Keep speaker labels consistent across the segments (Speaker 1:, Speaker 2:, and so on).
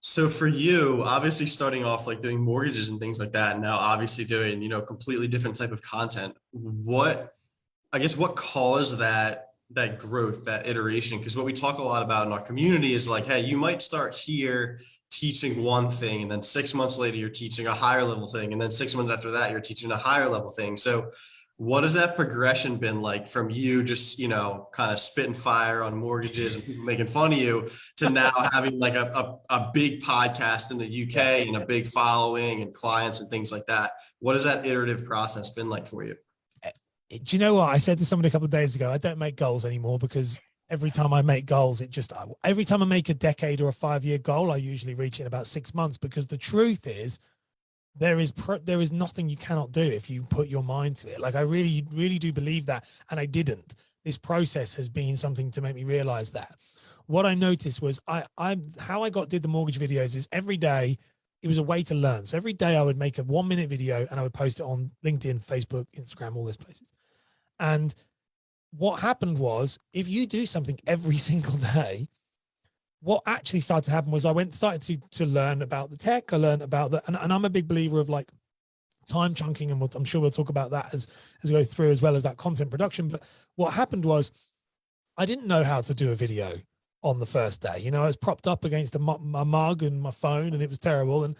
Speaker 1: So for you, obviously starting off like doing mortgages and things like that, and now obviously doing, completely different type of content. What caused that growth, that iteration? Because what we talk a lot about in our community is like, hey, you might start here teaching one thing, and then 6 months later you're teaching a higher level thing, and then 6 months after that you're teaching a higher level thing. So what has that progression been like from you just, kind of spitting fire on mortgages and people making fun of you to now having like a big podcast in the UK and a big following and clients and things like that? What has that iterative process been like for you?
Speaker 2: Do you know what I said to somebody a couple of days ago? I don't make goals anymore because every time I make goals, every time I make a decade or a 5-year goal, I usually reach it in about 6 months, because the truth is there is nothing you cannot do if you put your mind to it. Like I really, really do believe that. And I didn't. This process has been something to make me realize that. What I noticed was how I did the mortgage videos is every day it was a way to learn. So every day I would make a 1-minute video and I would post it on LinkedIn, Facebook, Instagram, all those places. And what happened was, if you do something every single day, what actually started to happen was I started to learn about the tech. I learned about and I'm a big believer of like time chunking, and I'm sure we'll talk about that as we go through, as well as about content production. But what happened was I didn't know how to do a video on the first day. I was propped up against a mug and my phone, and it was terrible.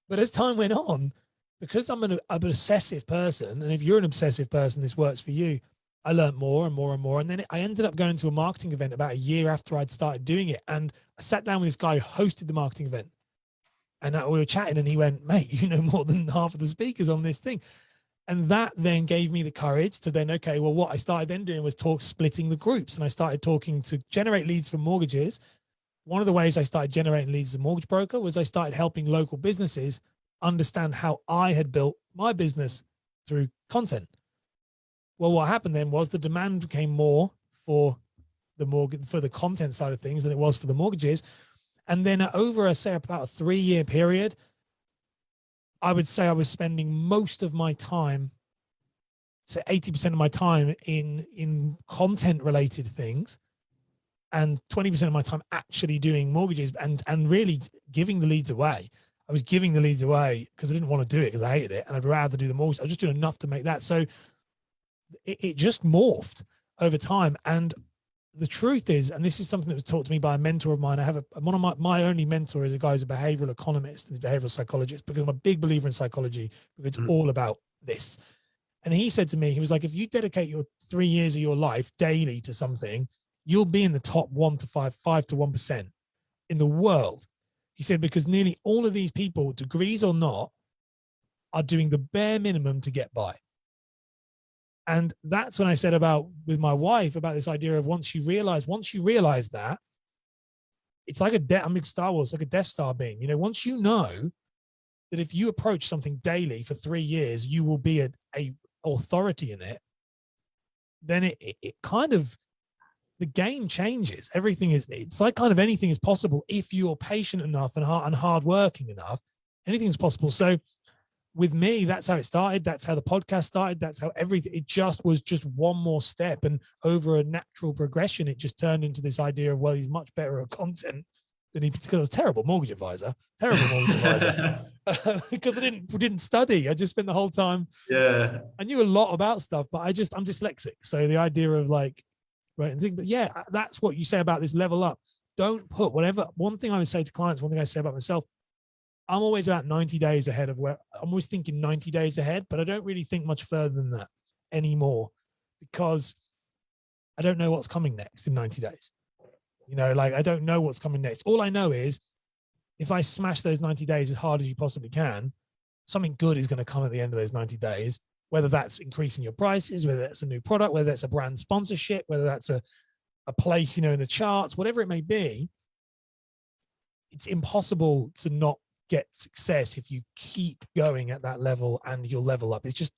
Speaker 2: But as time went on, because I'm an obsessive person, and if you're an obsessive person, this works for you, I learned more and more and more. And then I ended up going to a marketing event about a year after I'd started doing it. And I sat down with this guy who hosted the marketing event. And we were chatting, and he went, mate, you know more than half of the speakers on this thing. And that then gave me the courage to then, okay, well, what I started then doing was splitting the groups. And I started talking to generate leads from mortgages. One of the ways I started generating leads as a mortgage broker was I started helping local businesses understand how I had built my business through content. Well, what happened then was the demand became more for the content side of things than it was for the mortgages. And then over about a 3-year period, I would say I was spending most of my time, say 80% of my time in content related things, and 20% of my time actually doing mortgages and really giving the leads away. I was giving the leads away because I didn't want to do it because I hated it, and I'd rather do the mortgage. I was just doing enough to make that. So it just morphed over time. And the truth is, and this is something that was taught to me by a mentor of mine. I have one of my only mentor is a guy who's a behavioral economist and a behavioral psychologist, because I'm a big believer in psychology, because it's all about this. And he said to me, he was like, if you dedicate your 3 years of your life daily to something, you'll be in the top 5 to 1% in the world. He said, because nearly all of these people, degrees or not, are doing the bare minimum to get by. And that's when I said with my wife about this idea of once you realize that, it's like I'm in Star Wars, like a Death Star beam. Once you know that if you approach something daily for 3 years, you will be a authority in it, then it kind of, the game changes. It's like kind of anything is possible if you're patient enough and hardworking enough. Anything is possible. So with me, that's how it started. That's how the podcast started. That's how everything, it just was just one more step. And over a natural progression, it just turned into this idea of, well, he's much better at content than because I was terrible mortgage advisor, because I didn't study. I just spent the whole time. Yeah. I knew a lot about stuff, but I'm dyslexic. So the idea of like, right. But yeah, that's what you say about this level up. Don't put whatever. One thing I would say to clients, one thing I say about myself, I'm always about 90 days ahead of where I'm always thinking 90 days ahead, but I don't really think much further than that anymore, because I don't know what's coming next in 90 days. I don't know what's coming next. All I know is if I smash those 90 days as hard as you possibly can, something good is going to come at the end of those 90 days, whether that's increasing your prices, whether that's a new product, whether that's a brand sponsorship, whether that's a place, in the charts, whatever it may be. It's impossible to not get success if you keep going at that level, and you'll level up. It just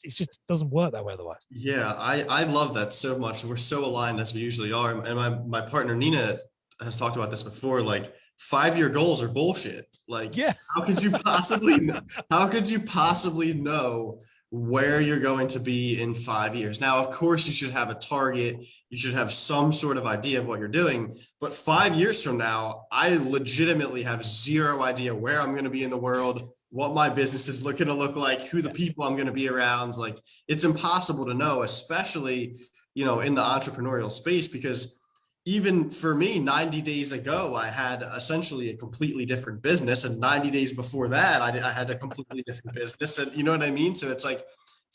Speaker 2: doesn't work that way otherwise.
Speaker 1: Yeah, I love that so much. We're so aligned as we usually are. And my partner Nina has talked about this before. Like 5-year goals are bullshit. Like, yeah. How could you possibly know where you're going to be in 5 years. Now, of course, you should have a target. You should have some sort of idea of what you're doing. But 5 years from now, I legitimately have zero idea where I'm going to be in the world, what my business is looking to look like, who the people I'm going to be around. Like, it's impossible to know, especially, you know, in the entrepreneurial space, because even for me, 90 days ago, I had essentially a completely different business. And 90 days before that, I had a completely different business. And you know what I mean? So it's like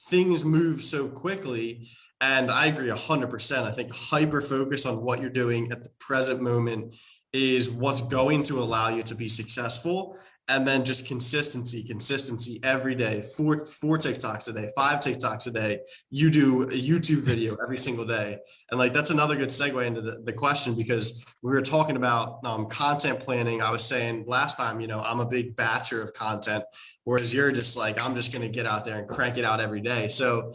Speaker 1: things move so quickly. And I agree 100%. I think hyper focus on what you're doing at the present moment is what's going to allow you to be successful. And then just consistency every day, four TikToks a day, 5 TikToks a day. You do a YouTube video every single day. And like, that's another good segue into the question, because we were talking about content planning. I was saying last time, you know, I'm a big batcher of content, whereas you're just like, I'm just going to get out there and crank it out every day. So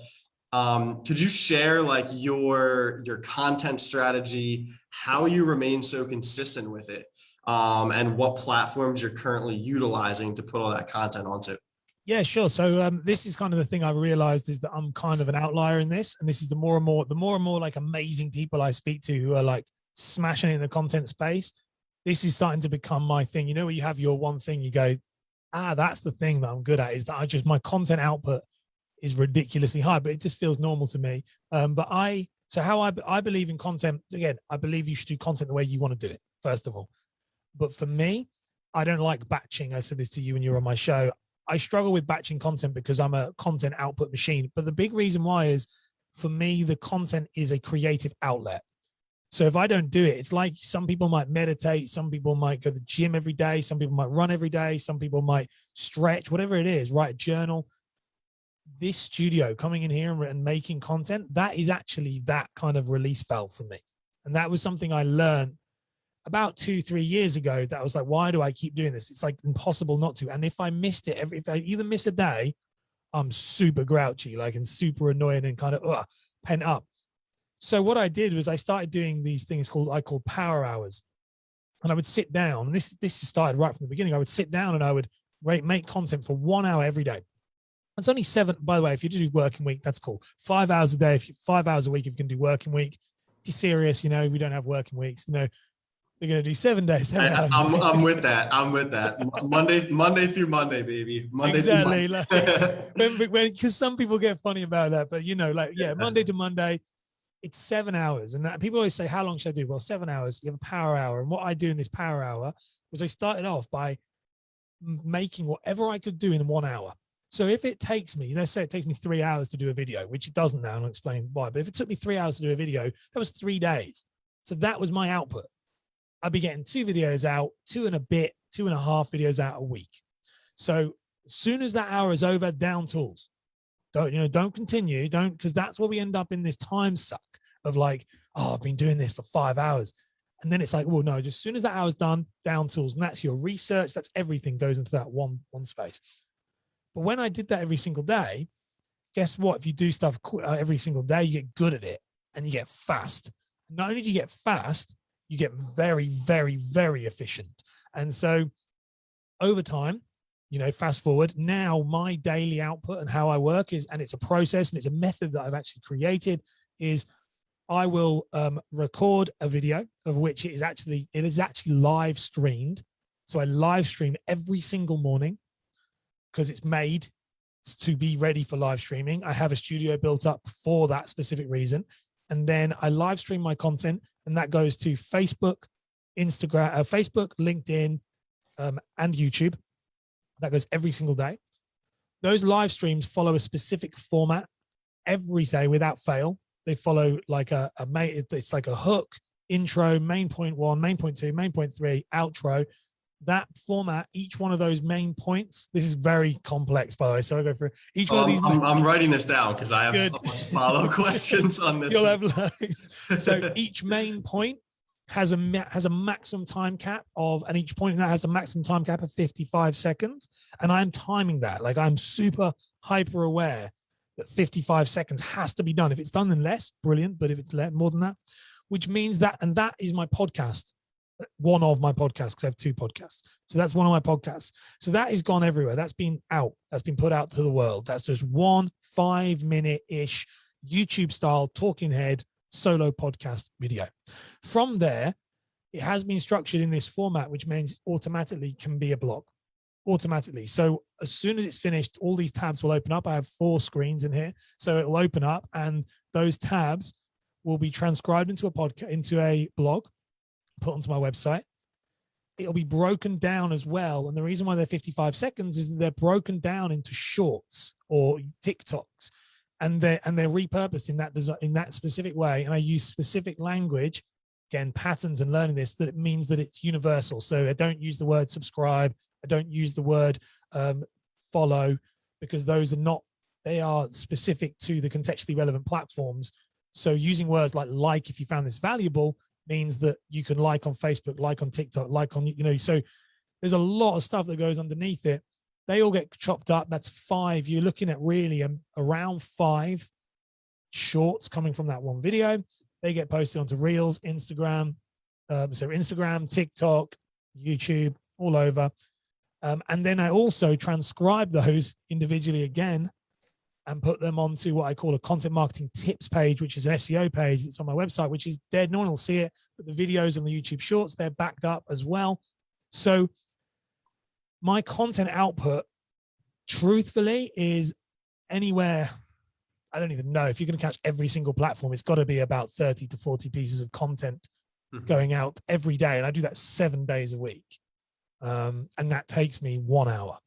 Speaker 1: could you share like your content strategy, how you remain so consistent with it? And what platforms you're currently utilizing to put all that content onto?
Speaker 2: Yeah, sure. So this is kind of the thing I've realized, is that I'm kind of an outlier in this. And this is the more and more like amazing people I speak to who are like smashing it in the content space. This is starting to become my thing. You know, where you have your one thing, you go, that's the thing that I'm good at, is that my content output is ridiculously high, but it just feels normal to me. So how I believe in content, again, I believe you should do content the way you want to do it, first of all. But for me, I don't like batching. I said this to you when you were on my show. I struggle with batching content because I'm a content output machine. But the big reason why is, for me, the content is a creative outlet. So if I don't do it, it's like some people might meditate, some people might go to the gym every day, some people might run every day, some people might stretch, whatever it is, write a journal. This studio, coming in here and making content, that is actually that kind of release valve for me. And that was something I learned about 2-3 years ago, that I was like, why do I keep doing this? It's like impossible not to. And if I missed it, if I even miss a day, I'm super grouchy, like, and super annoying and kind of pent up. So what I did was I started doing these things I called power hours. And I would sit down, and this started right from the beginning. I would sit down and I would make content for 1 hour every day. It's only 7, by the way, if you do working week, that's cool. 5 hours a day, 5 hours a week, if you can do working week. If you're serious, you know, we don't have working weeks, you know, we're going to do 7 days. 7 hours
Speaker 1: I'm with that. I'm with that. Monday through Monday, baby. Monday
Speaker 2: exactly.
Speaker 1: through Monday.
Speaker 2: Like, because some people get funny about that, but you know, like, yeah, Monday to Monday, it's 7 hours. And that, people always say, how long should I do? Well, 7 hours, you have a power hour. And what I do in this power hour was I started off by making whatever I could do in 1 hour. So if it takes me, let's say it takes me 3 hours to do a video, which it doesn't now, and I'll explain why, but if it took me 3 hours to do a video, that was 3 days. So that was my output. I'd be getting 2 videos out, 2.5 videos out a week. So as soon as that hour is over, down tools. Don't continue, because that's where we end up in this time suck of like, I've been doing this for 5 hours. And then it's like, well, no, just as soon as that hour's done, down tools. And that's your research. That's everything goes into that one space. But when I did that every single day, guess what? If you do stuff every single day, you get good at it and you get fast. Not only do you get fast, you get very, very, very efficient. And so over time, you know, fast forward, now my daily output and how I work is, and it's a process and it's a method that I've actually created, is I will record a video of which it is actually live streamed. So I live stream every single morning because it's made to be ready for live streaming. I have a studio built up for that specific reason. And then I live stream my content, and that goes to Facebook, Instagram, Facebook, LinkedIn, and YouTube. That goes every single day. Those live streams follow a specific format every day without fail. They follow like it's like a hook, intro, main point 1, main point 2, main point 3, outro. That format, each one of those main points, this is very complex, by the way. So I go through each one of these.
Speaker 1: I'm writing this down because I have a bunch of follow questions on this.
Speaker 2: You'll have loads. So each main point has a maximum time cap of, and each point in that has a maximum time cap of 55 seconds. And I'm timing that. Like, I'm super hyper aware that 55 seconds has to be done. If it's done in less, brilliant. But if it's more than that, which means that, and that is my podcast. one of my podcasts, because I have 2 podcasts. So that's one of my podcasts. So that is gone everywhere. That's been out. That's been put out to the world. That's just one 5-minute-ish YouTube style talking head solo podcast video. From there, it has been structured in this format, which means automatically can be a blog automatically. So as soon as it's finished, all these tabs will open up. I have 4 screens in here. So it will open up and those tabs will be transcribed into a podcast, into a blog, put onto my website. It'll be broken down as well. And the reason why they're 55 seconds is that they're broken down into shorts or TikToks, and they're repurposed in that specific way. And I use specific language, again, patterns and learning this, that it means that it's universal. So I don't use the word subscribe. I don't use the word follow, because those are not, they are specific to the contextually relevant platforms. So using words like if you found this valuable means that you can like on Facebook, like on TikTok, like on, so there's a lot of stuff that goes underneath it. They all get chopped up. That's 5. You're looking at really around 5 shorts coming from that one video. They get posted onto Reels, Instagram, TikTok, YouTube, all over. And then I also transcribe those individually again and put them onto what I call a content marketing tips page, which is an SEO page that's on my website, which is dead. No one will see it, but the videos on the YouTube shorts, they're backed up as well. So my content output, truthfully, is anywhere, I don't even know, if you're going to catch every single platform, it's got to be about 30 to 40 pieces of content going out every day. And I do that 7 days a week. And that takes me 1 hour.